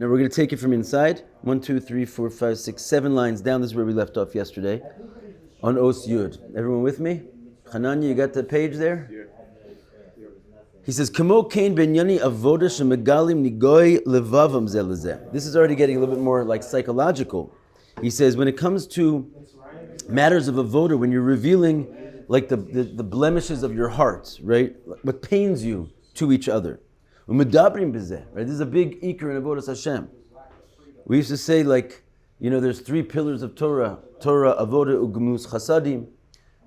Now we're going to take it from inside. 1, 2, 3, 4, 5, 6, 7 lines down. This is where we left off yesterday. On Os Yud. Everyone with me? Hananya, you got the page there? He says, Kamo kain benyani avoda shemegalim nigoy levavam zelazeh. This is already getting a little bit more like psychological. He says, when it comes to matters of avoda, when you're revealing like the blemishes of your heart, right? What pains you to each other. Right? This is a big ikar in avodas Hashem. We used to say there's 3 pillars of Torah: avoda, ugemus, chasadim,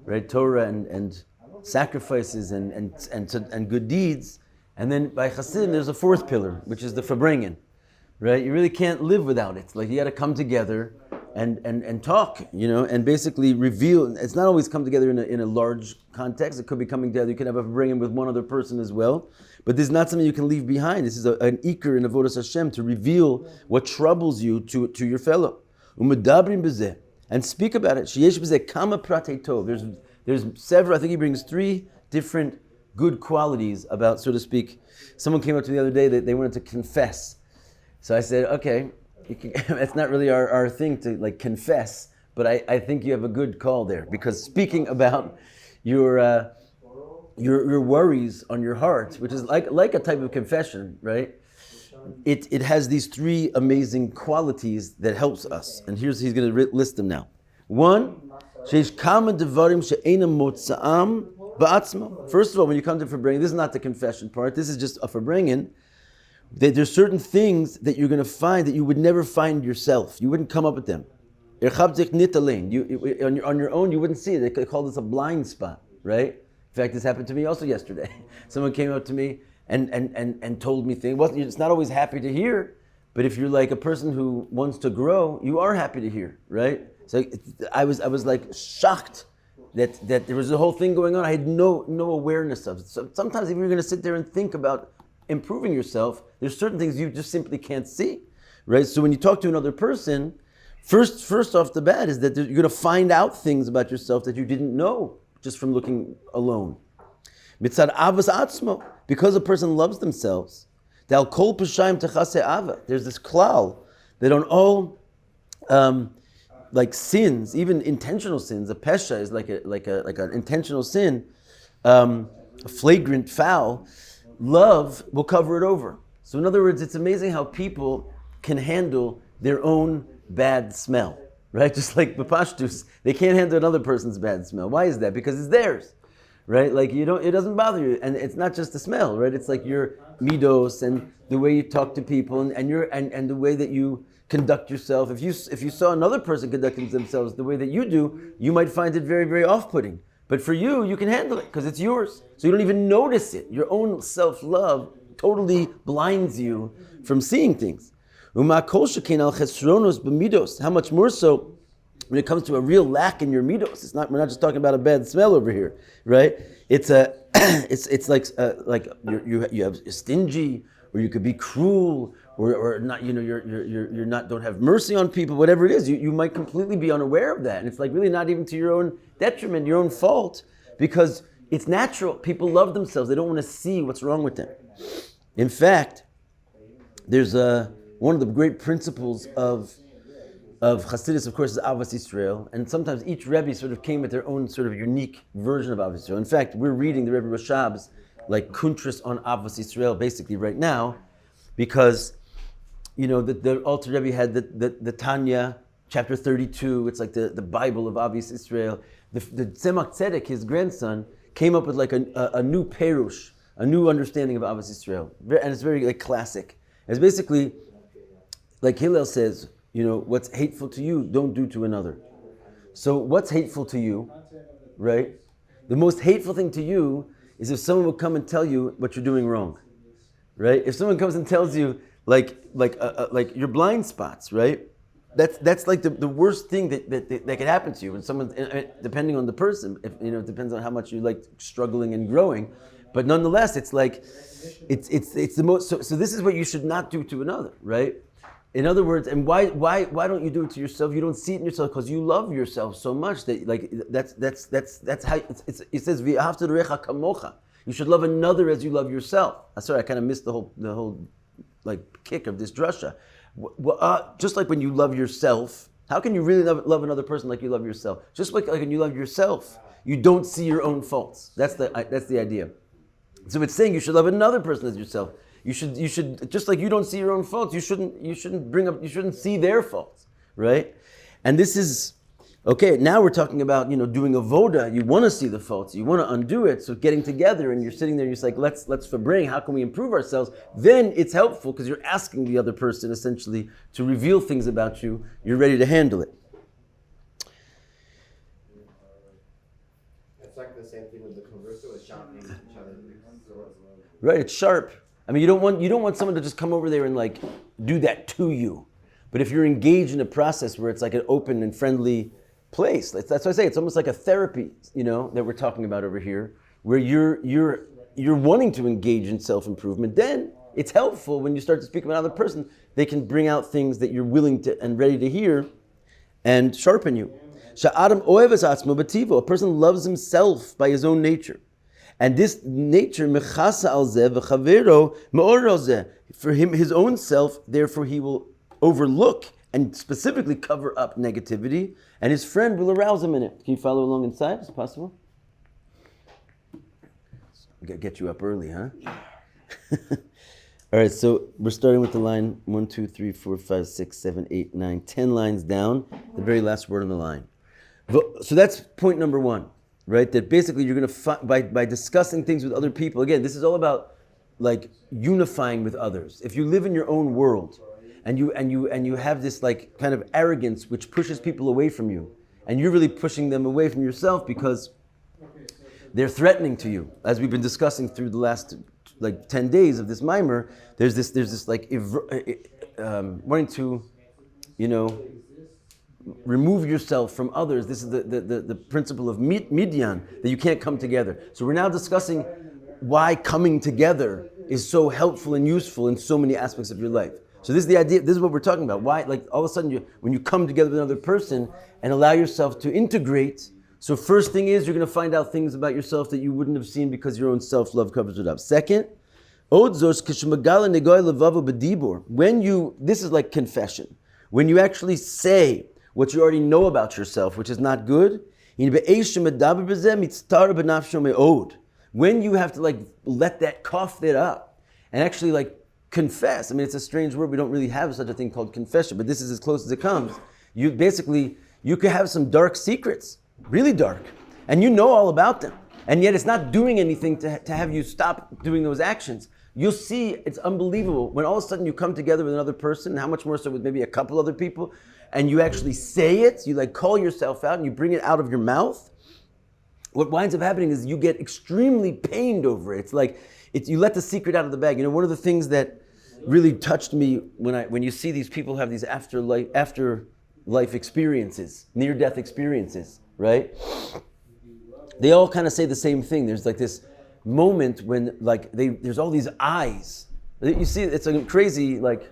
right? Torah and sacrifices and good deeds. And then by Chassidim, there's a 4th pillar, which is the farbrengen, right? You really can't live without it. Like you got to come together and talk, and basically reveal. It's not always come together in a large context. It could be coming together. You could have a farbrengen with one other person as well. But this is not something you can leave behind. This is an ikar in avodas Hashem to reveal what troubles you to your fellow. Umedabrim bezeh, and speak about it. Sheyesh bezeh kama pratei tov. There's several. I think he brings 3 different good qualities about, so to speak. Someone came up to me the other day that they wanted to confess. So I said, okay, it's not really our thing to confess, but I think you have a good call there, because speaking about your worries on your heart, which is like a type of confession, right? It has these 3 amazing qualities that helps us, and he's going to list them now. 1, first of all, when you come to farbrengen, this is not the confession part. This is just a farbrengen. That there's certain things that you're going to find that you would never find yourself. You wouldn't come up with them. On your own, you wouldn't see it. They call this a blind spot, right? In fact, this happened to me also yesterday. Someone came up to me and told me things. Well, it's not always happy to hear, but if you're like a person who wants to grow, you are happy to hear, right? So I was like shocked that there was a whole thing going on. I had no awareness of it. So sometimes if you're going to sit there and think about improving yourself, there's certain things you just simply can't see, right? So when you talk to another person, first off the bat is that you're going to find out things about yourself that you didn't know just from looking alone. Mitzad avas atzmo, because a person loves themselves, dal kol peshayim techase ava. There's this klal that on all sins, even intentional sins, a pesha is like an intentional sin, a flagrant foul. Love will cover it over. So in other words, it's amazing how people can handle their own bad smell, right? Just like b'pashtus, they can't handle another person's bad smell. Why is that? Because it's theirs, right? It doesn't bother you, and it's not just the smell, right? It's like your midos and the way you talk to people and the way that you conduct yourself. If you saw another person conducting themselves the way that you do, you might find it very, very off-putting. But for you, you can handle it because it's yours. So you don't even notice it. Your own self-love totally blinds you from seeing things. How much more so when it comes to a real lack in your midos. We're not just talking about a bad smell over here, right? It's like you have stingy, or you could be cruel, or not. You're not, don't have mercy on people. Whatever it is, you might completely be unaware of that, and it's really not even to your own detriment, your own fault, because it's natural. People love themselves. They don't want to see what's wrong with them. In fact, there's one of the great principles of Chassidus, of course, is Avas Yisrael, and sometimes each Rebbe sort of came with their own sort of unique version of Avas Yisrael. In fact, we're reading the Rebbe Rashab's Kuntras on Avas Yisrael basically right now, because the Alter Rebbe had the Tanya, chapter 32. It's like the Bible of Avas Yisrael. The Tzemach Tzedek, his grandson, came up with a new perush, a new understanding of Avas Yisrael, and it's very classic. It's basically like Hillel says, what's hateful to you, don't do to another. So what's hateful to you, right? The most hateful thing to you is if someone would come and tell you what you're doing wrong, right? If someone comes and tells you like your blind spots, right? That's like the worst thing that could happen to you. When someone, depending on the person, it depends on how much you like struggling and growing, but nonetheless, it's the most. So this is what you should not do to another, right? In other words, and why don't you do it to yourself? You don't see it in yourself because you love yourself so much that that's how it says v'ahavta l'recha kamocha. You should love another as you love yourself. Sorry, I kind of missed the whole kick of this drasha, Just like when you love yourself, how can you really love another person like you love yourself? Just like when you love yourself, you don't see your own faults. That's the idea. So it's saying you should love another person as yourself. You should just like you don't see your own faults. You shouldn't see their faults, right? And this is okay. Now we're talking about doing avoda. You want to see the faults. You want to undo it. So getting together and you're sitting there. You're just like let's verbring. How can we improve ourselves? Then it's helpful because you're asking the other person essentially to reveal things about you. You're ready to handle it. It's like the same thing with the converso with sharpening each other. Right, it's sharp. I mean, you don't want someone to just come over there and like do that to you. But if you're engaged in a process where it's like an open and friendly place, that's why I say it's almost like a therapy, that we're talking about over here, where you're wanting to engage in self-improvement. Then it's helpful when you start to speak about another person. They can bring out things that you're willing to and ready to hear, and sharpen you. Sha'adam oeves atzmo b'tivo. A person loves himself by his own nature. And this nature, mechasa al zeh v'chavero me'or al zeh. For him, his own self, therefore he will overlook and specifically cover up negativity, and his friend will arouse him in it. Can you follow along inside? Is it possible? We gotta get you up early, huh? All right, so we're starting with the line 1, 2, 3, 4, 5, 6, 7, 8, 9, 10 lines down, the very last word on the line. So that's point number 1. Right, that basically you're going to by discussing things with other people. Again, this is all about like unifying with others. If you live in your own world, and you have this like kind of arrogance which pushes people away from you, and you're really pushing them away from yourself because they're threatening to you. As we've been discussing through the last like 10 days of this mimer, there's this like wanting to, remove yourself from others. This is the principle of Midian, that you can't come together. So we're now discussing why coming together is so helpful and useful in so many aspects of your life. So this is the idea, this is what we're talking about. Why, like all of a sudden, when you come together with another person and allow yourself to integrate, so first thing is you're going to find out things about yourself that you wouldn't have seen because your own self-love covers it up. Second, this is like confession. When you actually say what you already know about yourself, which is not good, when you have to like let that cough it up and actually like confess. I mean, it's a strange word. We don't really have such a thing called confession, but this is as close as it comes. You could have some dark secrets, really dark, and you know all about them. And yet it's not doing anything to have you stop doing those actions. You'll see, it's unbelievable. When all of a sudden you come together with another person, how much more so with maybe a couple other people, and you actually say it, you like call yourself out and you bring it out of your mouth, what winds up happening is you get extremely pained over it. It's like, you let the secret out of the bag. One of the things that really touched me when you see these people have these afterlife experiences, near-death experiences, right? They all kind of say the same thing. There's like this moment when like there's all these eyes. You see, it's a crazy like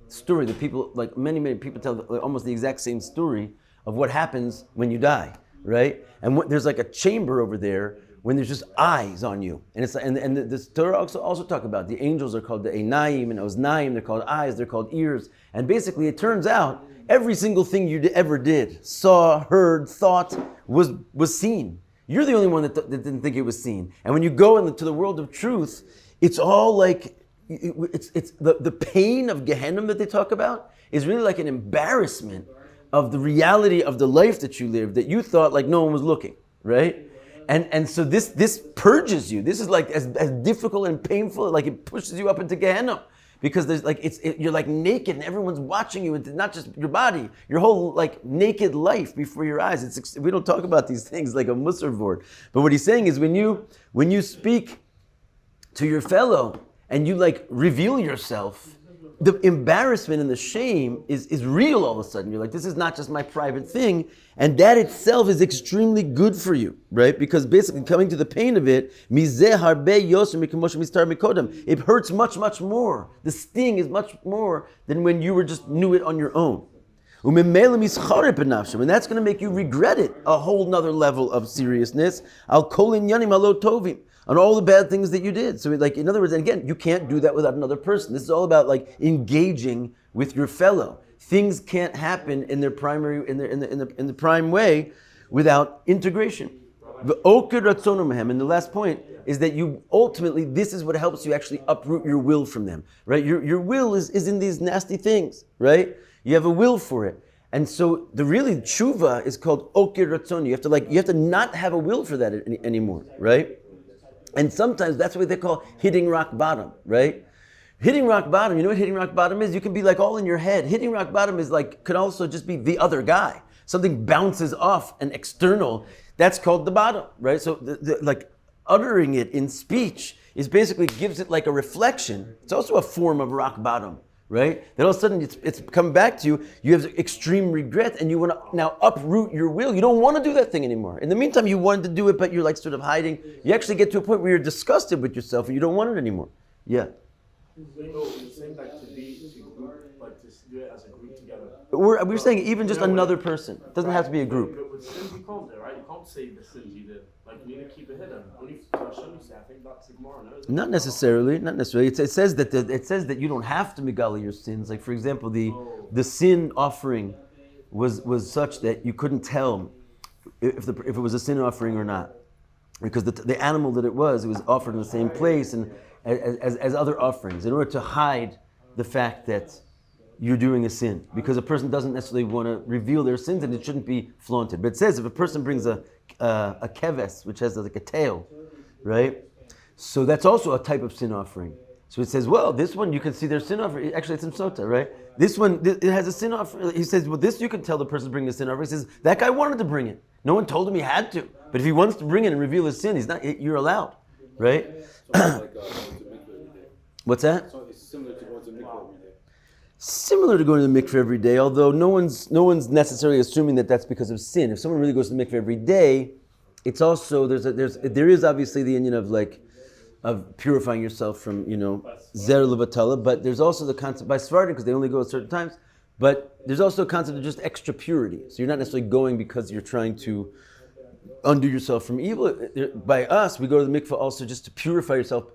story that people, like many people tell almost the exact same story of what happens when you die, right? And there's like a chamber over there when there's just eyes on you. And it's and the Torah also talk about the angels are called the Einayim and Oznaim, they're called eyes, they're called ears. And basically it turns out every single thing you ever did, saw, heard, thought, was seen. You're the only one that didn't think it was seen. And when you go into the world of truth, it's all like, it's the pain of Gehenna that they talk about is really like an embarrassment of the reality of the life that you lived, that you thought like no one was looking, right? And so this purges you. This is like as difficult and painful, like it pushes you up into Gehenna. Because there's like you're like naked and everyone's watching you, and not just your body, your whole like naked life before your eyes. We don't talk about these things like a Musar board. But what he's saying is when you speak to your fellow and you like reveal yourself, the embarrassment and the shame is real all of a sudden. You're like, this is not just my private thing. And that itself is extremely good for you, right? Because basically coming to the pain of it, it hurts much, much more. The sting is much more than when you just knew it on your own. And that's going to make you regret it, a whole nother level of seriousness. on all the bad things that you did. So like, in other words, and again, you can't do that without another person. This is all about like engaging with your fellow. Things can't happen in their primary, in the prime way without integration. The okir ratzono mehem, and the last point is that you ultimately, this is what helps you actually uproot your will from them, right? Your will is in these nasty things, right? You have a will for it. And so the really tshuva is called okir ratzon. You have to not have a will for that anymore, right? And sometimes that's what they call hitting rock bottom, right? Hitting rock bottom, you know what hitting rock bottom is? You can be like all in your head. Hitting rock bottom is like, could also just be the other guy. Something bounces off an external, that's called the bottom, right? So like uttering it in speech is basically gives it like a reflection. It's also a form of rock bottom, right? Then all of a sudden it's come back to you, you have extreme regret and you want to now uproot your will. You don't want to do that thing anymore. In the meantime, you wanted to do it, but you're like sort of hiding. You actually get to a point where you're disgusted with yourself and you don't want it anymore. Yeah. You're saying like to group, like to do it as a group together. We're saying even just another person. It doesn't have to be a group. But with sins you can't do, right? You can't say the sins you did. Like you need to keep it hidden. Only to Hashem you say, I think that's Gemara, no? Not necessarily. It says that you don't have to megala your sins. Like for example, the sin offering was such that you couldn't tell if it was a sin offering or not, because the animal that it was offered in the same place and as other offerings, in order to hide the fact that you're doing a sin, because a person doesn't necessarily want to reveal their sins and it shouldn't be flaunted. But it says if a person brings a keves, which has like a tail, right? So that's also a type of sin offering. So it says, well, this one you can see their sin offering. Actually, it's in Sota, right? This one, it has a sin offering. He says, well, this you can tell the person's bringing a sin offering. He says, that guy wanted to bring it. No one told him he had to. But if he wants to bring it and reveal his sin, you're allowed, right? What's that? So it's similar to going to mikveh every day. Similar to going to the mikveh every day, although no one's necessarily assuming that that's because of sin. If someone really goes to the mikveh every day, it's also there is obviously the union of purifying yourself from zer levatala, but there's also the concept by Sephardim because they only go at certain times. But there's also a concept of just extra purity. So you're not necessarily going because you're trying to undo yourself from evil. By us, we go to the mikveh also just to purify yourself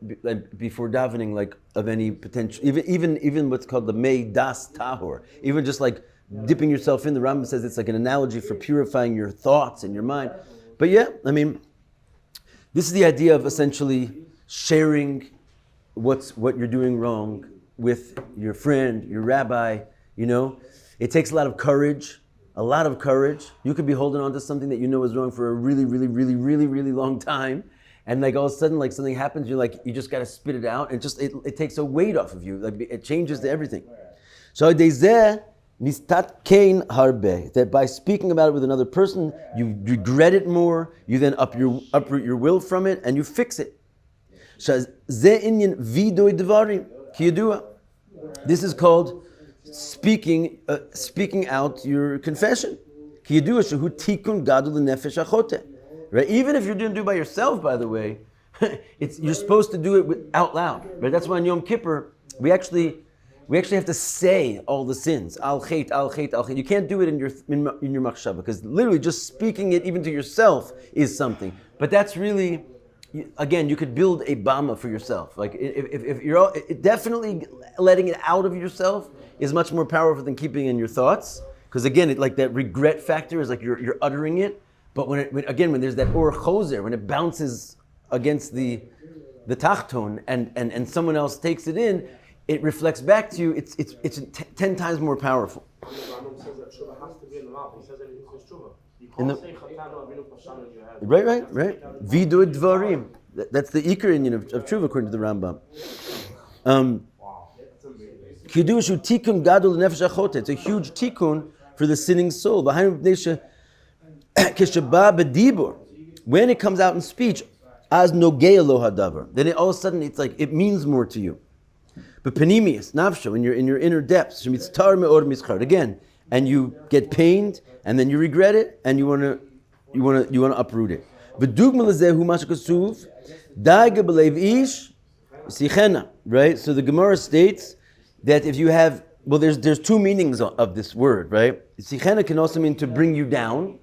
before davening, like of any potential, even what's called the mei das tahor. Even just like dipping yourself in. The Rambam says it's like an analogy for purifying your thoughts and your mind. But yeah, I mean, this is the idea of essentially sharing what you're doing wrong with your friend, your rabbi. It takes a lot of courage. You could be holding on to something that you know is wrong for a really, really, really, really, really long time, and like all of a sudden, like something happens, you just got to spit it out, and it takes a weight off of you. Like it changes to everything. So nistat kein harbe, that by speaking about it with another person, you regret it more. You then uproot your will from it, and you fix it. This is called speaking out your confession. Right? Even if you're doing it by yourself, by the way, you're supposed to do it out loud. Right? That's why on Yom Kippur we actually have to say all the sins. Al chet, al chet, al chet. You can't do it in your machshava because literally just speaking it even to yourself is something. But that's really, again, you could build a bama for yourself. Like if you're definitely letting it out of yourself is much more powerful than keeping in your thoughts. Because again, like that regret factor is like you're uttering it. But when there's that or choser, when it bounces against the tachton and someone else takes it in, it reflects back to you. It's 10 times more powerful. The Rambam says that tshuva has to be in the mouth. He says that it's tshuva. You can't say chatanu avinu pashanu in your head. Right. Vidu dvarim. That's the ikar union of tshuva according to the Rambam. Kiddushu tikkun gadol nefesh achote. It's a huge tikkun for the sinning soul. When it comes out in speech, as nogea lo hadavar, then all of a sudden it's like it means more to you. But panemius nafsho, in your inner depths, again, and you get pained, and then you regret it, and you want to uproot it. Right. So the Gemara states that if you have, there's two meanings of this word, right? Sichena can also mean to bring you down,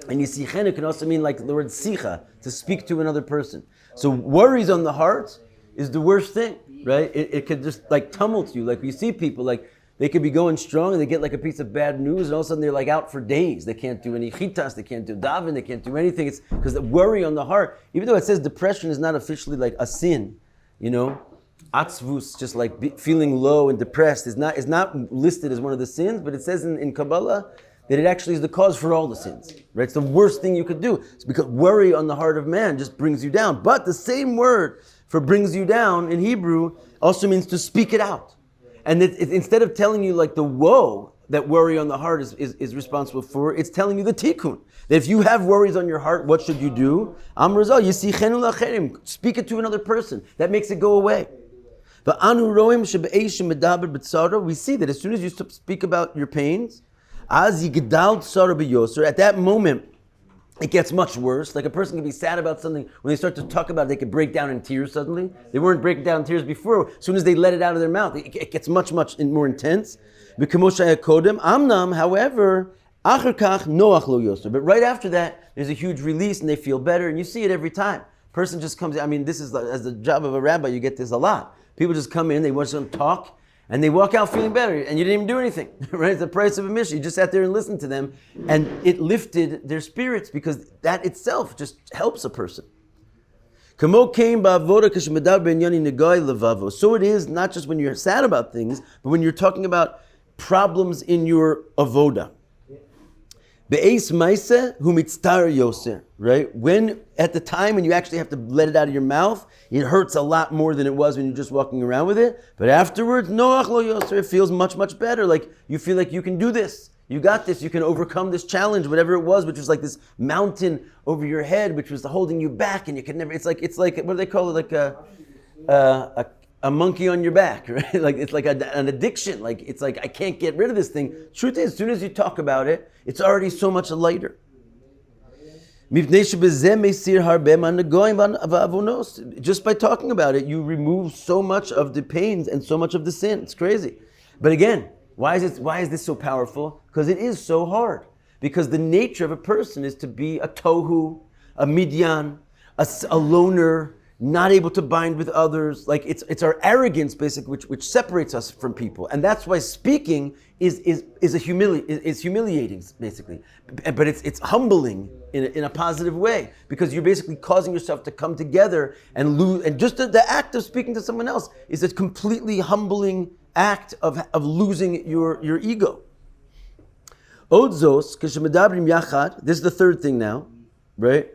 and yisichena can also mean like the word sicha, to speak to another person. So worries on the heart is the worst thing, right? It could just like tumult you. Like you see people like they could be going strong and they get like a piece of bad news and all of a sudden they're like out for days. They can't do any chitas, they can't do daven, they can't do anything. It's because the worry on the heart, even though it says depression is not officially like a sin, atzvus, just like feeling low and depressed, is not listed as one of the sins, but it says in Kabbalah that it actually is the cause for all the sins, right? It's the worst thing you could do. It's because worry on the heart of man just brings you down. But the same word for brings you down in Hebrew also means to speak it out. And instead of telling you like the woe that worry on the heart is responsible for, it's telling you the tikkun. That if you have worries on your heart, what should you do? Amrazal, yisichenu lacherim. Speak it to another person. That makes it go away. But anu roim shebe'eshim medaber b'tzara. We see that as soon as you speak about your pains, az yigdal tzara b'yoser. At that moment, it gets much worse. Like a person can be sad about something. When they start to talk about it, they can break down in tears suddenly. They weren't breaking down in tears before. As soon as they let it out of their mouth, it gets much more intense. Amnam, however, but right after that, there's a huge release and they feel better. And you see it every time. Person just comes in. This is as the job of a rabbi, you get this a lot. People just come in, they want to talk, and they walk out feeling better, and you didn't even do anything, right? It's the price of admission. You just sat there and listened to them, and it lifted their spirits because that itself just helps a person. So it is not just when you're sad about things, but when you're talking about problems in your avoda. Right? When at the time when you actually have to let it out of your mouth, it hurts a lot more than it was when you're just walking around with it. But afterwards, it feels much, much better. Like you feel like you can do this. You got this. You can overcome this challenge, whatever it was, which was like this mountain over your head, which was holding you back, and you could never. It's like what do they call it? Like a monkey on your back, right? Like it's like an addiction. Like it's like I can't get rid of this thing. Truth is, as soon as you talk about it, it's already so much lighter. Just by talking about it, you remove so much of the pains and so much of the sin. It's crazy. But again, why is this so powerful? Because it is so hard. Because the nature of a person is to be a tohu, a midyan, a loner, not able to bind with others. Like it's our arrogance, basically, which separates us from people, and that's why speaking is humiliating, basically. But it's humbling in a positive way because you're basically causing yourself to come together and lose. And just the act of speaking to someone else is a completely humbling act of losing your ego. Odzos k'shemedabrim yachad. This is the third thing now, right?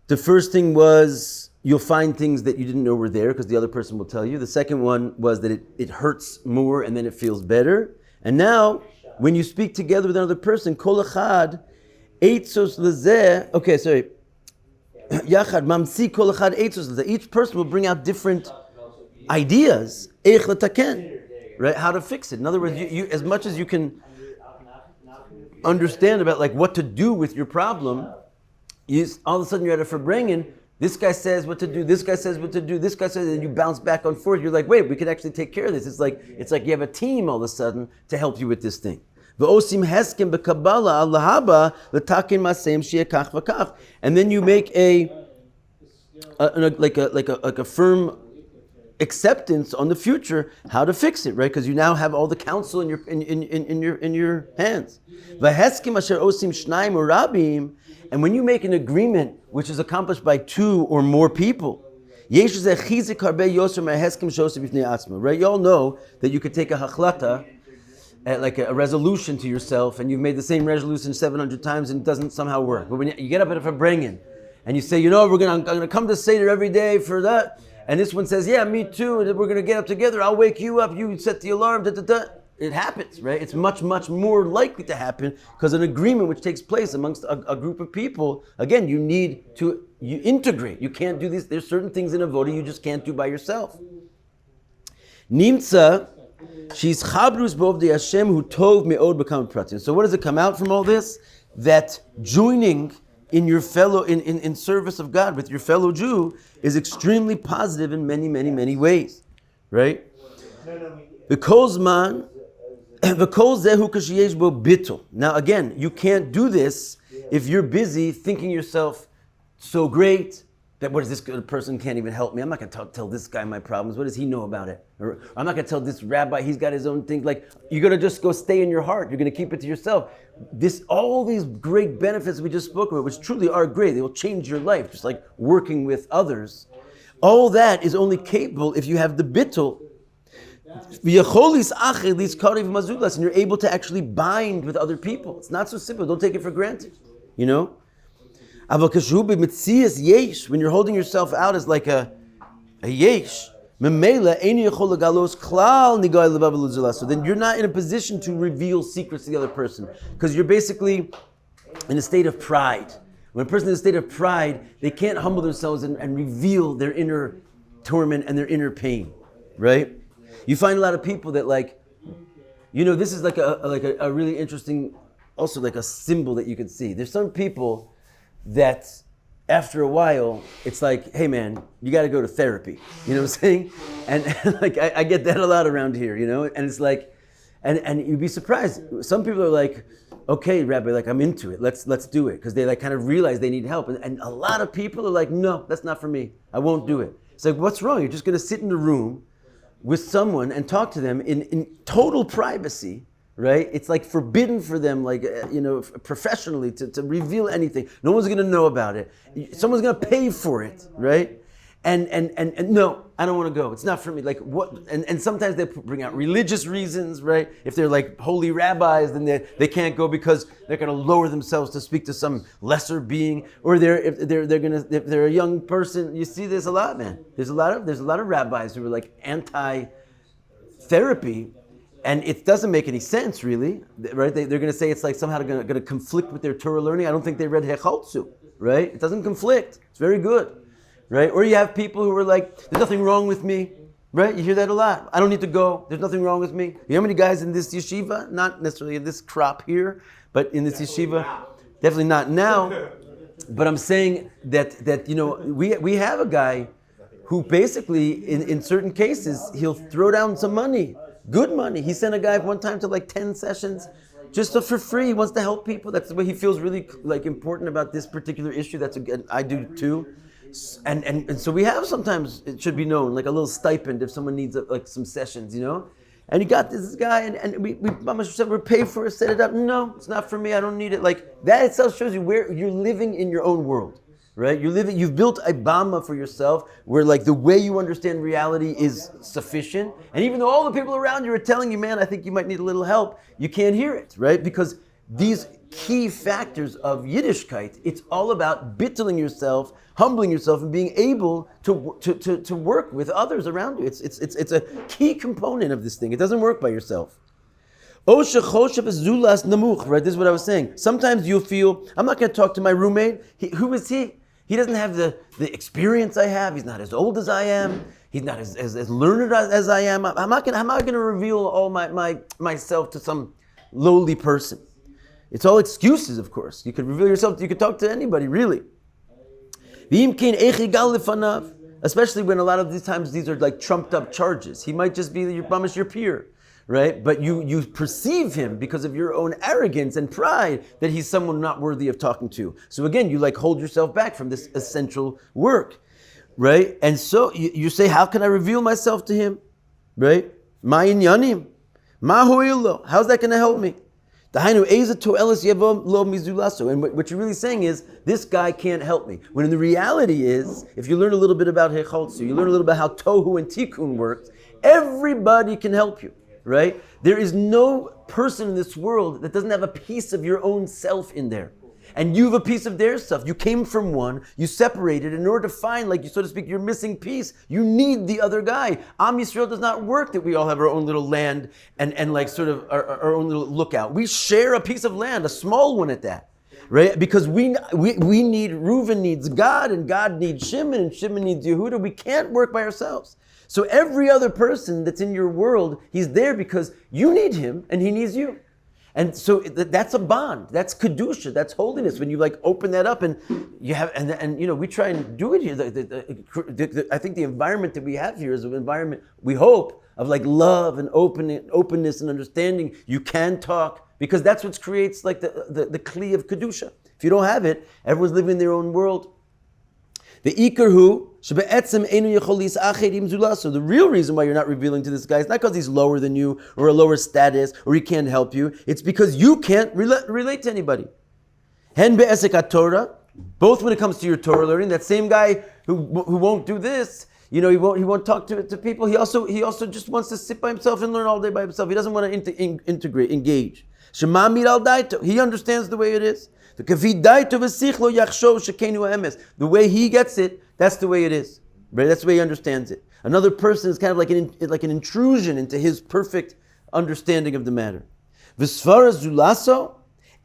The first thing was you'll find things that you didn't know were there because the other person will tell you. The second one was that it hurts more and then it feels better. And now, when you speak together with another person, kol echad eitzos lezeh. Okay, sorry. Yachad mamsi kol echad eitzos lezeh. Each person will bring out different ideas. Eich letaken, right? How to fix it. In other words, you as much as you can understand about like what to do with your problem. All of a sudden you're at a farbrengen, this guy says what to do, this guy says what to do, this guy says, and you bounce back and forth. You're like, wait, we could actually take care of this. It's like you have a team all of a sudden to help you with this thing. And then you make a firm acceptance on the future how to fix it, right? Because you now have all the counsel in your hands. And when you make an agreement which is accomplished by two or more people, right? You all know that you could take a hachlata, like a resolution to yourself, and you've made the same resolution 700 times and it doesn't somehow work. But when you get up at a farbrengen and you say, I'm going to come to Seder every day for that, and this one says, yeah, me too, and we're going to get up together, I'll wake you up, you set the alarm, It happens, right? It's much, much more likely to happen because an agreement which takes place amongst a group of people, again, you need to integrate. You can't do this. There's certain things in avoda you just can't do by yourself. Nimtza, she's chabrus b'ovdei Hashem hu tov me'od b'kam pratim. So what does it come out from all this? That joining in your fellow, in service of God with your fellow Jew is extremely positive in many, many, many ways, right? The kozman. Now again, you can't do this if you're busy thinking yourself so great, that what is this good person can't even help me? I'm not going to tell this guy my problems. What does he know about it? Or I'm not going to tell this rabbi, he's got his own thing. Like, you're going to just go stay in your heart. You're going to keep it to yourself. All these great benefits we just spoke about, which truly are great, they will change your life, just like working with others. All that is only capable if you have the bittul. And you're able to actually bind with other people. It's not so simple. Don't take it for granted. You know? When you're holding yourself out as like a yesh, so then you're not in a position to reveal secrets to the other person, because you're basically in a state of pride. When a person is in a state of pride, they can't humble themselves and reveal their inner torment and their inner pain, right? You find a lot of people that, like, you know, this is like a really interesting, also like a symbol that you can see. There's some people that after a while, it's like, hey man, you got to go to therapy. You know what I'm saying? And like, I get that a lot around here, you know? And it's like, and you'd be surprised. Some people are like, okay, Rabbi, like, I'm into it. Let's do it. Because they like kind of realize they need help. And a lot of people are like, no, that's not for me. I won't do it. It's like, what's wrong? You're just going to sit in a room with someone and talk to them in total privacy, right? It's like forbidden for them, like, you know, professionally to reveal anything. No one's going to know about it. Someone's going to pay for it, right? And no, I don't want to go. It's not for me. Like, what? And sometimes they bring out religious reasons, right? If they're like holy rabbis, then they can't go because they're going to lower themselves to speak to some lesser being, or if they're a young person. You see this a lot, man. There's a lot of rabbis who are like anti-therapy, and it doesn't make any sense, really, right? They're going to say it's like somehow going to conflict with their Torah learning. I don't think they read HeChaltzu, right? It doesn't conflict. It's very good. Right? Or you have people who are like, there's nothing wrong with me. Right? You hear that a lot. I don't need to go. There's nothing wrong with me. You know how many guys in this yeshiva, not necessarily in this crop here, but in this yeshiva, definitely not now. But I'm saying that you know, we have a guy who basically, in certain cases, he'll throw down some money, good money. He sent a guy one time to like 10 sessions, just for free. He wants to help people. That's the way he feels really like important about this particular issue. That's I do too. And so we have, sometimes it should be known, like a little stipend if someone needs like some sessions, you know. And you got this guy, and we said we're paid for it, set it up. No, it's not for me. I don't need it. Like, that itself shows you where you're living in your own world, right? You've built a bama for yourself where like the way you understand reality is sufficient. And even though all the people around you are telling you, man, I think you might need a little help, you can't hear it, right? Because these key factors of Yiddishkeit, it's all about bittling yourself, humbling yourself, and being able to work with others around you. It's a key component of this thing. It doesn't work by yourself. Right? This is what I was saying. Sometimes you'll feel, I'm not going to talk to my roommate. Who is he? He doesn't have the experience I have. He's not as old as I am. He's not as learned as I am. How am I going to reveal all myself to some lowly person? It's all excuses, of course. You could reveal yourself, you could talk to anybody, really. Especially when a lot of these times these are like trumped up charges. He might just be your peer, right? But you perceive him because of your own arrogance and pride that he's someone not worthy of talking to. So again, you like hold yourself back from this essential work, right? And so you say, how can I reveal myself to him, right? How's that going to help me? And what you're really saying is, this guy can't help me. When the reality is, if you learn a little bit about HeChaltzu, you learn a little bit how Tohu and Tikkun works, everybody can help you, right? There is no person in this world that doesn't have a piece of your own self in there. And you have a piece of their stuff. You came from one, you separated. In order to find, like, so to speak, your missing piece, you need the other guy. Am Yisrael does not work that we all have our own little land and like sort of our own little lookout. We share a piece of land, a small one at that, right? Because we need, Reuven needs God, and God needs Shimon, and Shimon needs Yehuda. We can't work by ourselves. So every other person that's in your world, he's there because you need him and he needs you. And so that's a bond. That's kedusha. That's holiness. When you like open that up, and you have, and you know, we try and do it here. I think the environment that we have here is an environment, we hope, of like love and openness and understanding. You can talk, because that's what creates like the kli of kedusha. If you don't have it, everyone's living in their own world. The ikar hu shebe'etzem einu yechol lis'ached im zulaso. The real reason why you're not revealing to this guy is not because he's lower than you or a lower status or he can't help you. It's because you can't relate to anybody. Hen be'esek haTorah, both when it comes to your Torah learning, that same guy who won't do this, he won't talk to people. He also just wants to sit by himself and learn all day by himself. He doesn't want to engage. Shema al daito. He understands the way it is. The way he gets it, that's the way it is. Right? That's the way he understands it. Another person is kind of like an intrusion into his perfect understanding of the matter. V'svara zulaso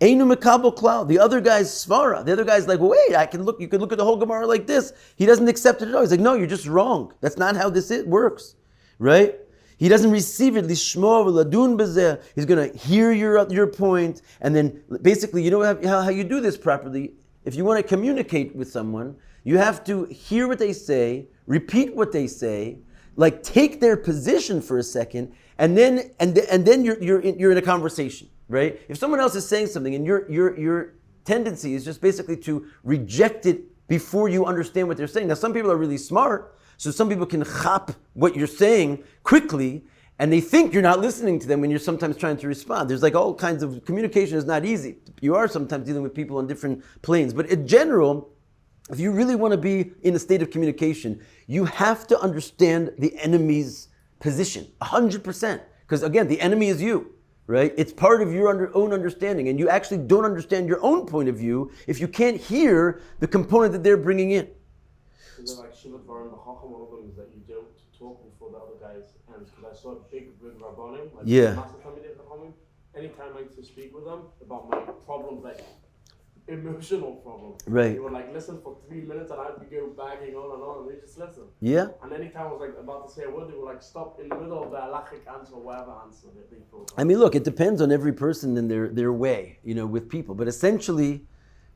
einu mekabel klal. The other guy's svara. The other guy's like, well, wait, you can look at the whole Gemara like this. He doesn't accept it at all. He's like, no, you're just wrong. That's not how this works. Right? He doesn't receive it. Lishmo v'ladun bezeh. He's going to hear your point, and then basically, you know how you do this properly. If you want to communicate with someone, you have to hear what they say, repeat what they say, like take their position for a second, and then you're in a conversation, right? If someone else is saying something, and your tendency is just basically to reject it before you understand what they're saying. Now, some people are really smart. So some people can chop what you're saying quickly, and they think you're not listening to them when you're sometimes trying to respond. There's like all kinds of, communication is not easy. You are sometimes dealing with people on different planes. But in general, if you really want to be in a state of communication, you have to understand the enemy's position, 100%. Because again, the enemy is you, right? It's part of your own understanding, and you actually don't understand your own point of view if you can't hear the component that they're bringing in. Is it like Shimon Varim B'Chacham, one of them is that you don't talk before the other guys ends? Because I saw a big Rabbanim, like massive Talmidei Chachamim. Anytime I used to speak with them about my problems, like emotional problems, right? They would like listen for 3 minutes, and I'd be go bagging on, and they just listen. Yeah. And anytime I was like about to say a word, they would like stop in the middle of the halachic answer or whatever answer that they thought. I mean, look, it depends on every person and their way, with people. But essentially,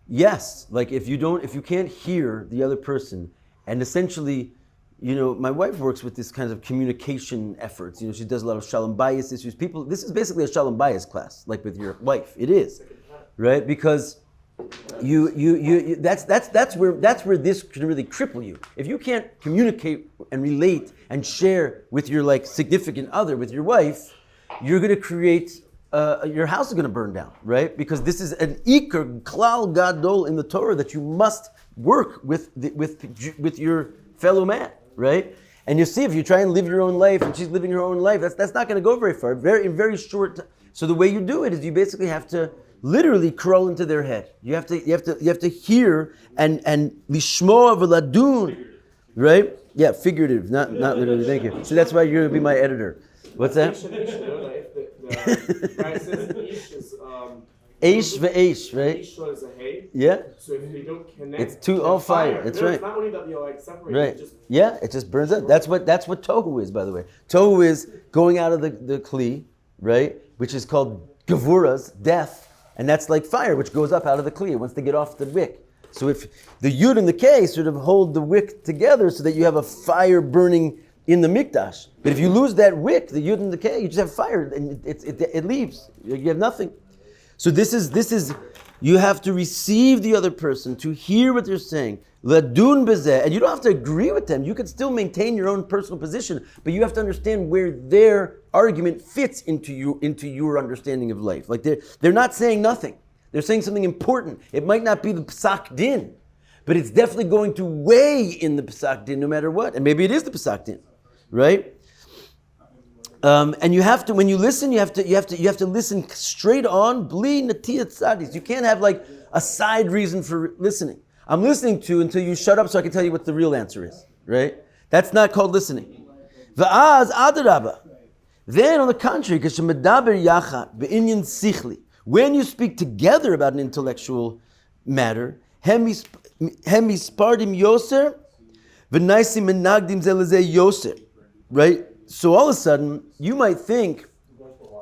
yes, like if you can't hear the other person. And essentially, my wife works with this kind of communication efforts. She does a lot of shalom bayis issues. This is basically a shalom bayis class, like with your wife. It is, right? Because that's where this can really cripple you. If you can't communicate and relate and share with your significant other, with your wife, you're going to create. Your house is going to burn down, right? Because this is an ikar klal gadol in the Torah that you must work with your fellow man, right? And you see, if you try and live your own life and she's living her own life, that's not going to go very far. Very short. So the way you do it is you basically have to literally crawl into their head. You have to hear and lishmoa v'ladun, right? Yeah, figurative, not literally. Thank you. So that's why you're going to be my editor. What's that? Guy says ish is Aish ve'aish, right? Ish is a hay. Yeah. So if they don't connect, It's too all fire. That's right. It's not only that you're separated. Right. It just burns up. That's what tohu is, by the way. Tohu is going out of the kli, right? Which is called gavuras, death, and that's like fire, which goes up out of the kli. It wants to get off the wick. So if the yud and the k sort of hold the wick together, so that you have a fire burning in the mikdash. But if you lose that wick, the yud and the k, you just have fire, and it leaves. You have nothing. So this is you have to receive the other person, to hear what they're saying. Ladun bezeh, and you don't have to agree with them. You can still maintain your own personal position, but you have to understand where their argument fits into your understanding of life. Like they're not saying nothing. They're saying something important. It might not be the psak din, but it's definitely going to weigh in the psak din no matter what. And maybe it is the psak din, right? And you have to, when you listen, you have to listen straight on, bli natiyat tzadis. You can't have like a side reason for listening. I'm listening to until you shut up so I can tell you what the real answer is, right? That's not called listening. Va'az adarabba. Then on the contrary, k'shemadaber yachat be'inyan sichli. When you speak together about an intellectual matter, hem mispardim yoser, v'naisim menagdim zelazeh yoser, right? So all of a sudden, you might think,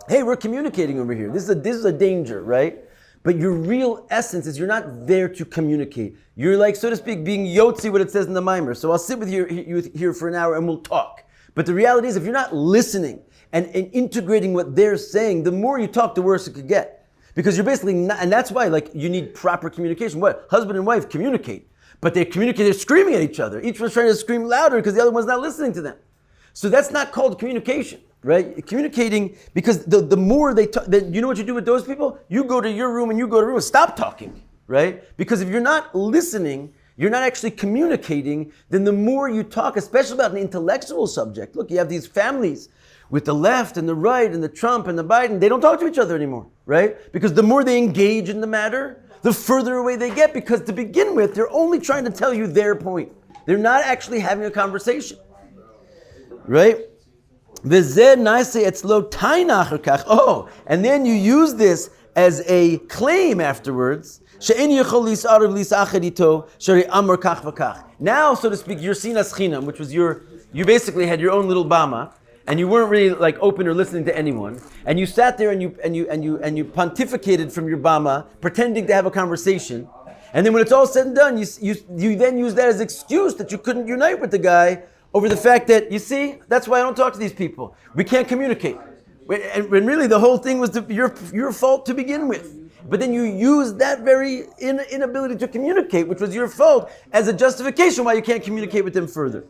hey, we're communicating over here. This is a danger, right? But your real essence is you're not there to communicate. You're like, so to speak, being yotzi what it says in the mimer. So I'll sit with you here for an hour and we'll talk. But the reality is, if you're not listening and integrating what they're saying, the more you talk, the worse it could get. Because you're basically not, and that's why you need proper communication. What? Husband and wife communicate. But they're communicating, they're screaming at each other. Each one's trying to scream louder because the other one's not listening to them. So that's not called communication, right? Communicating, because the more they talk, you know what you do with those people? You go to your room and you go to your room, stop talking, right? Because if you're not listening, you're not actually communicating, then the more you talk, especially about an intellectual subject. Look, you have these families with the left and the right and the Trump and the Biden, they don't talk to each other anymore, right? Because the more they engage in the matter, the further away they get, because to begin with, they're only trying to tell you their point. They're not actually having a conversation, right? Oh, and then you use this as a claim afterwards. Now, so to speak, your sinas chinam, which was you basically had your own little bama, and you weren't really like open or listening to anyone, and you sat there and you pontificated from your bama, pretending to have a conversation, and then when it's all said and done, you then use that as excuse that you couldn't unite with the guy over the fact that, you see, that's why I don't talk to these people. We can't communicate, and really the whole thing was your fault to begin with. But then you use that very inability to communicate, which was your fault, as a justification why you can't communicate with them further.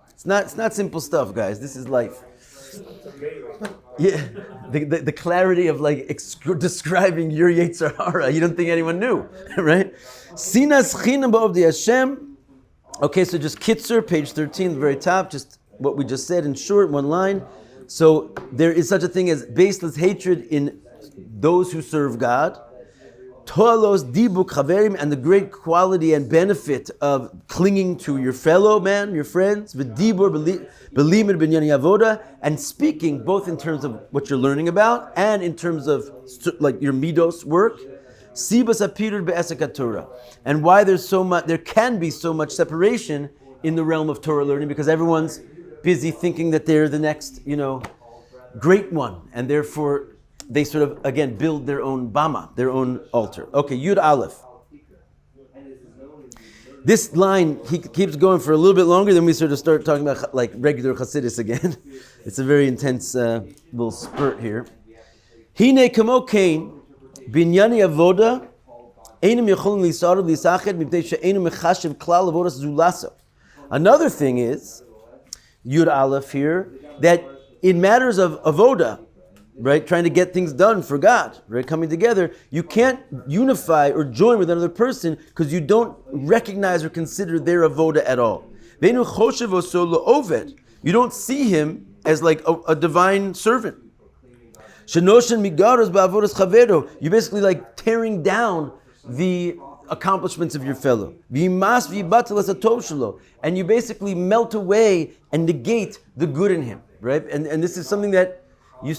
It's not simple stuff, guys. This is life. Yeah, the clarity of like describing your Yetzer Hara, you don't think anyone knew, right? Sinas chinam ba'ovdei Hashem. Okay, so just Kitzer, page 13, the very top, just what we just said in short, one line. So there is such a thing as baseless hatred in those who serve God. Toalos dibuk chaverim, and the great quality and benefit of clinging to your fellow man, your friends, v'dibur belimid b'nyani avoda, and speaking both in terms of what you're learning about and in terms of like your midos work. Sibas apirur be'esek Torah, and why there can be so much separation in the realm of Torah learning, because everyone's busy thinking that they're the next, great one, and therefore they sort of, again, build their own bama, their own altar. Okay, Yud Aleph. This line, he keeps going for a little bit longer, then we sort of start talking about like regular Chassidus again. It's a very intense little spurt here. Hine kamo kain, binyani avoda, einam yacholin lisarav lisached, mipnei she'einam mechashiv klal avodas zulasa. Another thing is, Yud Aleph here, that in matters of avoda, right, trying to get things done for God, right, coming together, you can't unify or join with another person because you don't recognize or consider their avoda at all. You don't see him as like a divine servant. You're basically like tearing down the accomplishments of your fellow. And you basically melt away and negate the good in him, right? And this is something that you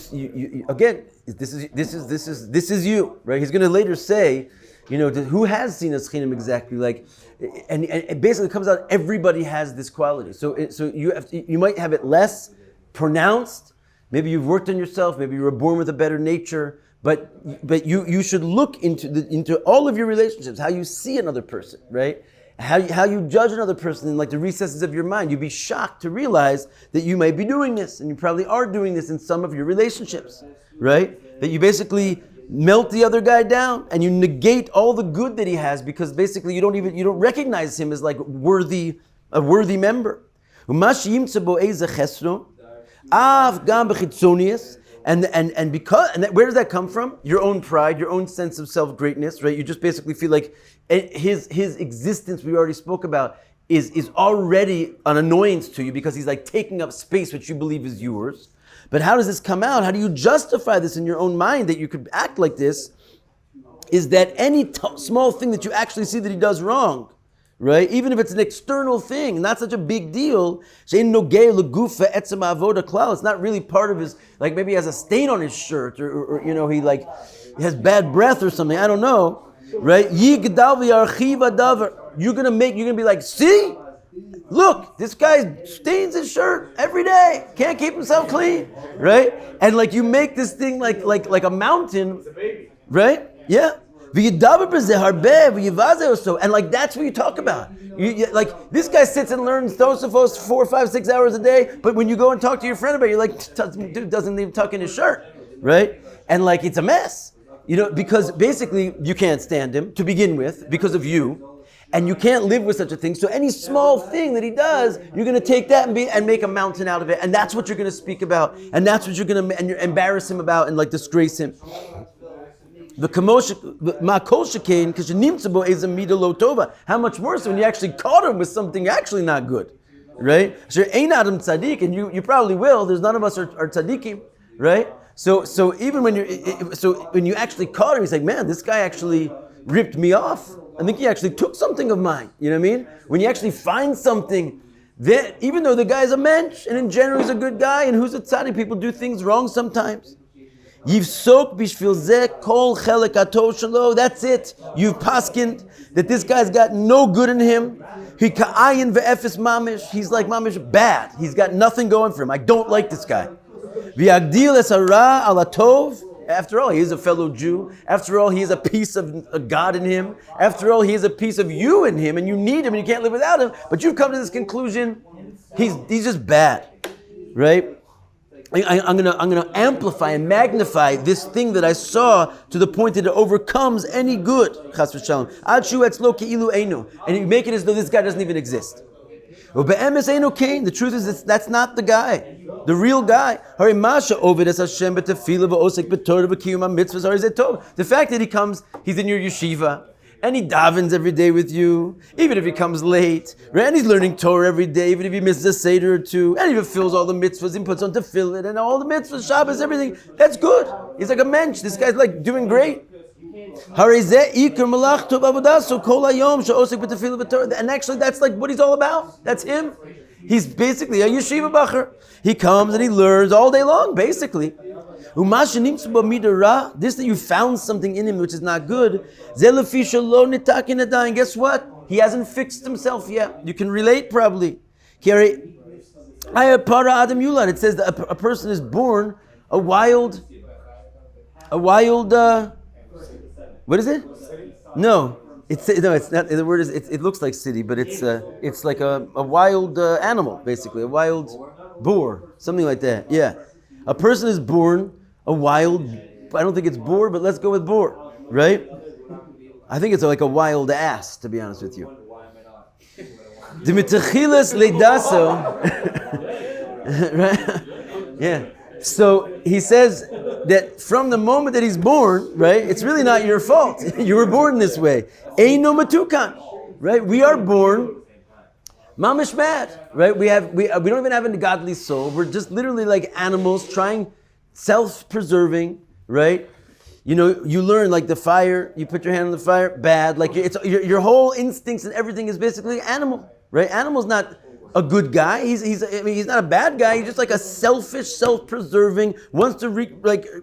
again, this is you, right? He's going to later say, who has seen us chinim exactly, like, and it basically comes out everybody has this quality. So you might have it less pronounced. Maybe you've worked on yourself. Maybe you were born with a better nature. But you should look into all of your relationships, how you see another person, right? How you judge another person in like the recesses of your mind. You'd be shocked to realize that you might be doing this, and you probably are doing this in some of your relationships, right? That you basically melt the other guy down and you negate all the good that he has because basically you don't recognize him as like a worthy member. And where does that come from? Your own pride, your own sense of self-greatness, right? You just basically feel like his existence, we already spoke about, is already an annoyance to you because he's like taking up space which you believe is yours. But how does this come out? How do you justify this in your own mind that you could act like this? Is that any small thing that you actually see that he does wrong, right? Even if it's an external thing, not such a big deal. It's not really part of his, like maybe he has a stain on his shirt or he like has bad breath or something. I don't know, right? You're gonna be like, see? Look, this guy stains his shirt every day. Can't keep himself clean, right? And like you make this thing like a mountain, right? Yeah. And like that's what you talk about. Like this guy sits and learns Tosafos 4, 5, 6 hours a day, but when you go and talk to your friend about it, you're like, dude doesn't even tuck in his shirt, right? And like it's a mess, because basically you can't stand him to begin with because of you. And you can't live with such a thing. So any small thing that he does, you're going to take that and make a mountain out of it. And that's what you're going to speak about. And that's what you're going to embarrass him about and like disgrace him. How much more so when you actually caught him with something actually not good, right? Sure, ain't Adam tzaddik, and you probably will. There's none of us are tzaddikim, right? So even when you actually caught him, he's like, man, this guy actually ripped me off. I think he actually took something of mine. You know what I mean? When you actually find something, that even though the guy's a mensch, and in general he's a good guy, and who's a tzaddik, people do things wrong sometimes. Yivsok bishvil zeh kol chelek hatov shelo. That's it. You've paskined that this guy's got no good in him. He ka'ayin ve'efes mamish. He's like mamish bad. He's got nothing going for him. I don't like this guy. V'yagdil es hara al hatov. After all, he is a fellow Jew. After all, he is a piece of a God in him. After all, he is a piece of you in him, and you need him, and you can't live without him. But you've come to this conclusion: he's just bad, right? I'm gonna amplify and magnify this thing that I saw to the point that it overcomes any good. Chas v'shalom. And you make it as though this guy doesn't even exist. The truth is that's not the guy. The real guy. The fact that he comes, he's in your yeshiva, and he davens every day with you, even if he comes late, right? And he's learning Torah every day, even if he misses a Seder or two, and he fulfills all the mitzvahs, he puts on tefillin, and all the mitzvahs, Shabbos, everything. That's good. He's like a mensch. This guy's like doing great. And actually, that's like what he's all about. That's him. He's basically a yeshiva bacher. He comes and he learns all day long, basically. This that you found something in him which is not good. And guess what? He hasn't fixed himself yet. You can relate probably. It says that a person is born a wild. What is it? No. It's not. The word is. It looks like city, but it's like a wild animal, basically, a wild boar, something like that. Yeah, a person is born a wild. I don't think it's boar, but let's go with boar, right? I think it's like a wild ass, to be honest with you. Dimitachilas leidaso. Right? Yeah. So he says that from the moment that he's born, right, it's really not your fault. You were born this way. Eino matukan, right? We are born mamish mad, right? We don't even have a godly soul. We're just literally like animals trying, self-preserving, right? You know, you learn like the fire. You put your hand on the fire, bad. Like it's your whole instincts and everything is basically animal, right? Animal's not a good guy. He's not a bad guy. He's just like a selfish, self-preserving, wants to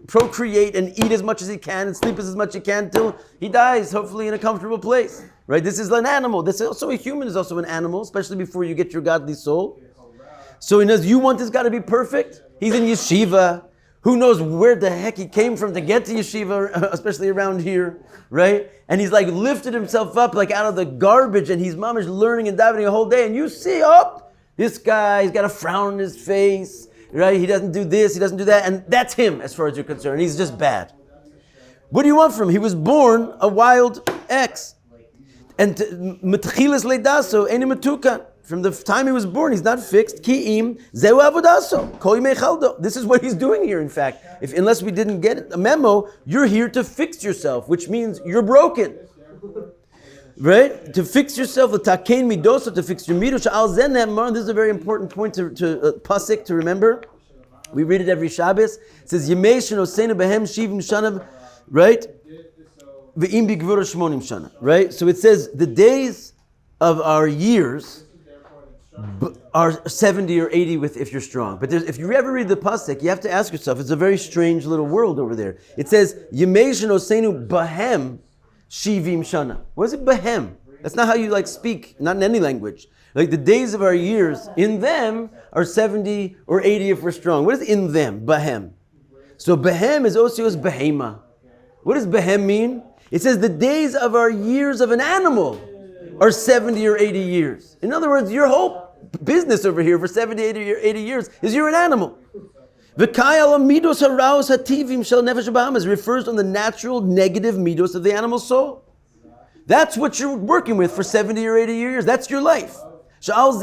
procreate and eat as much as he can and sleep as much as he can till he dies, hopefully in a comfortable place. Right? This is an animal. This is also a human is also an animal, especially before you get your godly soul. So he knows you want this guy to be perfect. He's in yeshiva. Who knows where the heck he came from to get to yeshiva, especially around here, right? And he's like lifted himself up like out of the garbage, and he's mamish learning and davening a whole day. And you see, this guy, he's got a frown on his face, right? He doesn't do this, he doesn't do that, and that's him as far as you're concerned. He's just bad. What do you want from him? He was born a wild X. And metchilas leidaso eni matukan. From the time he was born, he's not fixed. Ki'im zeu avodaso kol yimei chaldo. This is what he's doing here. In fact, unless we didn't get a memo, you're here to fix yourself, which means you're broken, right? To fix yourself, the takein midoso, to fix your midos. Al zen nemar. This is a very important point to pasuk to remember. We read it every Shabbos. It says Yemei shenosenu behem shivim shanav, right? Ve'im bigvura shmonim shana, right? So it says the days of our years are 70 or 80 if you're strong. But if you ever read the pasuk, you have to ask yourself, it's a very strange little world over there. It says, Yemei shenosenu bahem shivim shana. What is it, bahem? That's not how you speak, not in any language. Like the days of our years, in them are 70 or 80 if we're strong. What is in them? Bahem. So bahem is osios behema. What does behem mean? It says the days of our years of an animal are 70 or 80 years. In other words, your whole business over here for 70, 80 years is you're an animal. Midos haraos hativim shel nefesh b'hamas refers on the natural negative midos of the animal soul. That's what you're working with for 70 or 80 years. That's your life. That's why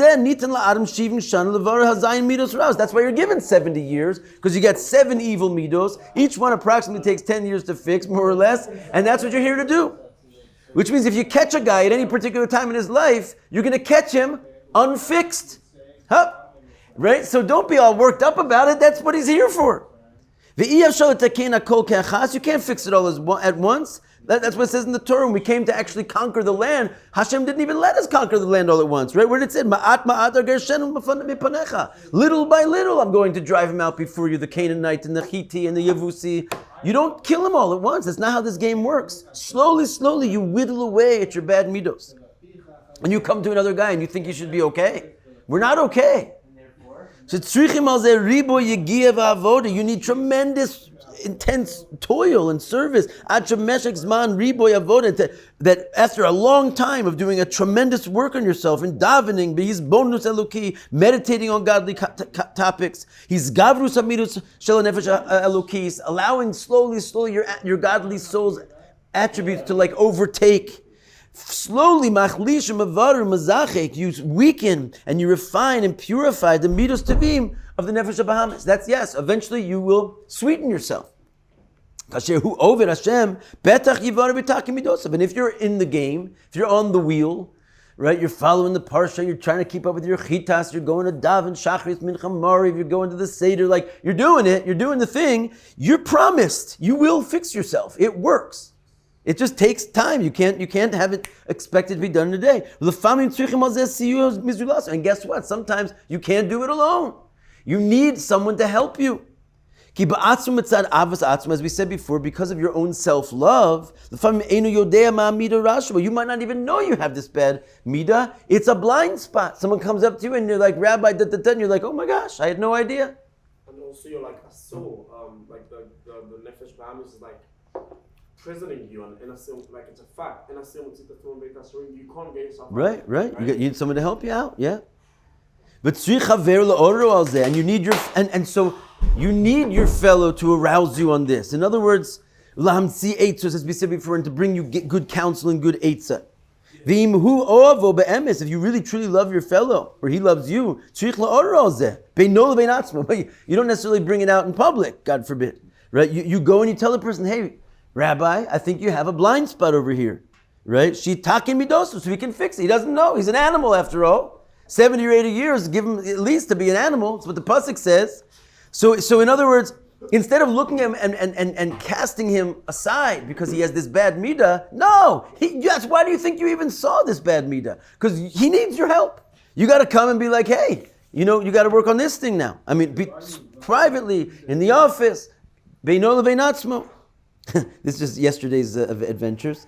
you're given 70 years, because you got 7 evil midos. Each one approximately takes 10 years to fix, more or less, and that's what you're here to do. Which means if you catch a guy at any particular time in his life, you're going to catch him unfixed. Huh? Right? So don't be all worked up about it. That's what he's here for. You can't fix it all at once. That's what it says in the Torah. When we came to actually conquer the land, Hashem didn't even let us conquer the land all at once, right? Where did it say, little by little, I'm going to drive him out before you, the Canaanite and the Hittite and the Yevusi. You don't kill them all at once. That's not how this game works. Slowly, slowly, you whittle away at your bad midos. And you come to another guy and you think you should be okay. We're not okay. So you need tremendous, intense toil and service. That after a long time of doing a tremendous work on yourself in davening, meditating on godly topics, allowing slowly your godly soul's attributes to overtake. Slowly, you weaken and you refine and purify the midos tevim of the nefesh habahamis. That's yes. Eventually, you will sweeten yourself. And if you're in the game, if you're on the wheel, right? You're following the parsha. You're trying to keep up with your chitas. You're going to daven shachris mincha mariv. You're going to the seder. You're doing it. You're doing the thing. You're promised. You will fix yourself. It works. It just takes time. You can't have it expected to be done in a day. And guess what? Sometimes you can't do it alone. You need someone to help you. As we said before, because of your own self-love, you might not even know you have this bad midah. It's a blind spot. Someone comes up to you and you're like, Rabbi, and you're like, oh my gosh, I had no idea. And also you're like a soul, like the nefesh bahamis is like prisoning you, and it's a fact. You can't get yourself right. You need someone to help you out, yeah. But and you need so you need your fellow to arouse you on this. In other words, as we said before, and to bring you good counsel and good eitzah. If you really truly love your fellow, or he loves you, you don't necessarily bring it out in public, God forbid. Right? You go and you tell the person, hey, Rabbi, I think you have a blind spot over here, right? Shitakin midosu, so he can fix it. He doesn't know. He's an animal after all. 70 or 80 years, give him at least to be an animal. That's what the pasuk says. So in other words, instead of looking at him and casting him aside because he has this bad midah, no. Yes, why do you think you even saw this bad midah? Because he needs your help. You got to come and be like, hey, you got to work on this thing now. I mean, privately, in the office, beino lebeinatzmo. This is just yesterday's adventures.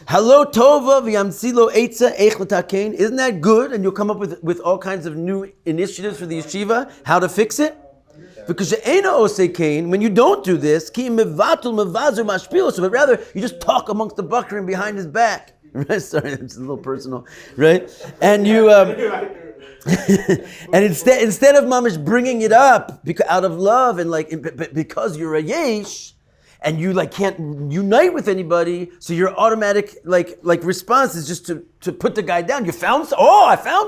Hello Tova v'yamsilo eitza eich l'takein. Isn't that good? And you'll come up with all kinds of new initiatives for the yeshiva, how to fix it. Because when you don't do this, but rather you just talk amongst the bakrim behind his back. Sorry, it's a little personal, right? And you and instead of mamish bringing it up out of love and because you're a yesh. And you can't unite with anybody, so your automatic response is just to put the guy down. I found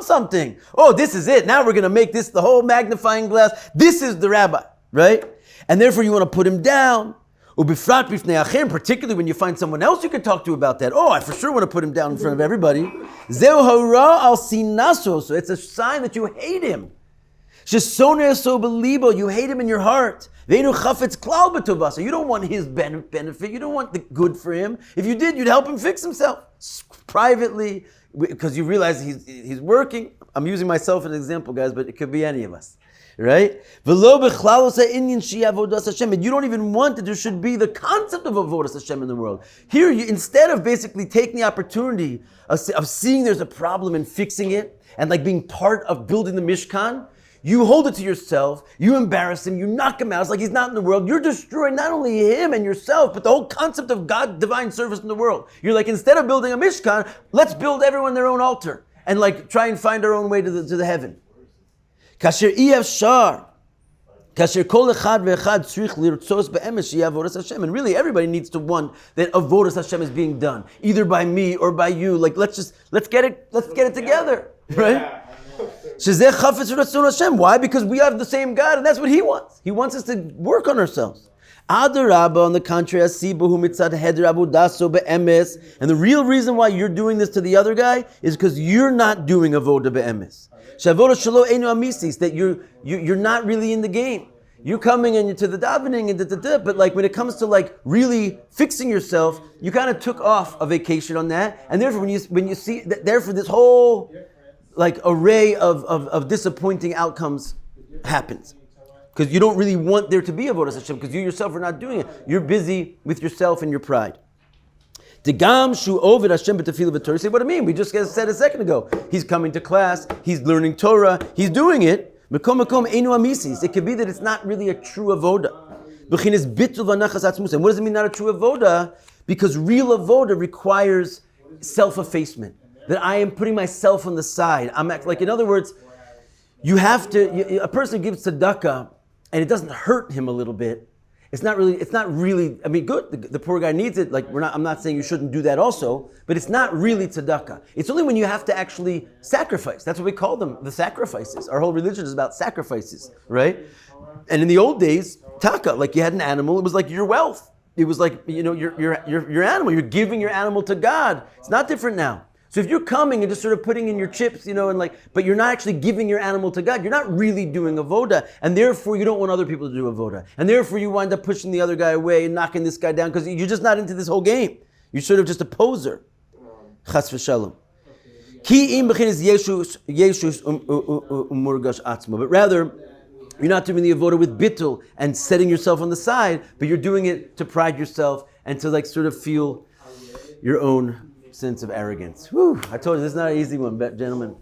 something. Oh, this is it. Now we're going to make this the whole magnifying glass. This is the rabbi, right? And therefore you want to put him down. Particularly when you find someone else you can talk to about that. Oh, I for sure want to put him down in front of everybody. So it's a sign that you hate him. You hate him in your heart. You don't want his benefit. You don't want the good for him. If you did, you'd help him fix himself privately because you realize he's working. I'm using myself as an example, guys, but it could be any of us, right? And you don't even want that there should be the concept of avodas Hashem in the world. Here, instead of basically taking the opportunity of seeing there's a problem and fixing it and being part of building the Mishkan, you hold it to yourself, you embarrass him, you knock him out, it's like he's not in the world. You're destroying not only him and yourself, but the whole concept of God, divine service in the world. You're like, instead of building a Mishkan, let's build everyone their own altar and try and find our own way to the heaven. Kasher Kasher kol echad ve'echad tzrich lirtzos be'emes sheyeh avodas Hashem. And really, everybody needs to want that avodas Hashem is being done, either by me or by you. Like, let's get it together, right? Shezeh chafetz ratzon Hashem. Why? Because we have the same God, and that's what He wants. He wants us to work on ourselves. Adarabba, on the contrary, asibahu mitzad heder avodaso be'emes. And the real reason why you're doing this to the other guy is because you're not doing avoda be'emes. Shavoda shelo einu amisis, that you're not really in the game. You're coming and to the davening and but like when it comes to like really fixing yourself, you kind of took off a vacation on that, and therefore when you see that, therefore this whole like array of disappointing outcomes happens. Because you don't really want there to be avodas Hashem, because you yourself are not doing it. You're busy with yourself and your pride. Degam shu ovid Hashem b'tefillah v'torah. Say what I mean. We just said a second ago. He's coming to class. He's learning Torah. He's doing it. Mekom einu amisis. It could be that it's not really a true avoda. B'chinas bitul v'nachas atzmus. And what does it mean not a true avoda? Because real avoda requires self-effacement. That I am putting myself on the side. Like in other words, you have to. A person gives tzedakah, and it doesn't hurt him a little bit. It's not really, I mean, good, the poor guy needs it, like I'm not saying you shouldn't do that also, but it's not really tzedakah. It's only when you have to actually sacrifice. That's what we call them, the sacrifices. Our whole religion is about sacrifices, right? And in the old days, taka, like you had an animal, it was like your wealth. It was like, your animal, you're giving your animal to God. It's not different now. So if you're coming and just sort of putting in your chips, and like, but you're not actually giving your animal to God, you're not really doing avoda, and therefore you don't want other people to do avoda, and therefore you wind up pushing the other guy away and knocking this guy down because you're just not into this whole game. You're sort of just a poser. Chas v'shalom. Ki im b'chinas yeshus umurgash atzmo, but rather you're not doing the avoda with bittul and setting yourself on the side, but you're doing it to pride yourself and to like sort of feel your own sense of arrogance. Whew, I told you this is not an easy one, gentlemen.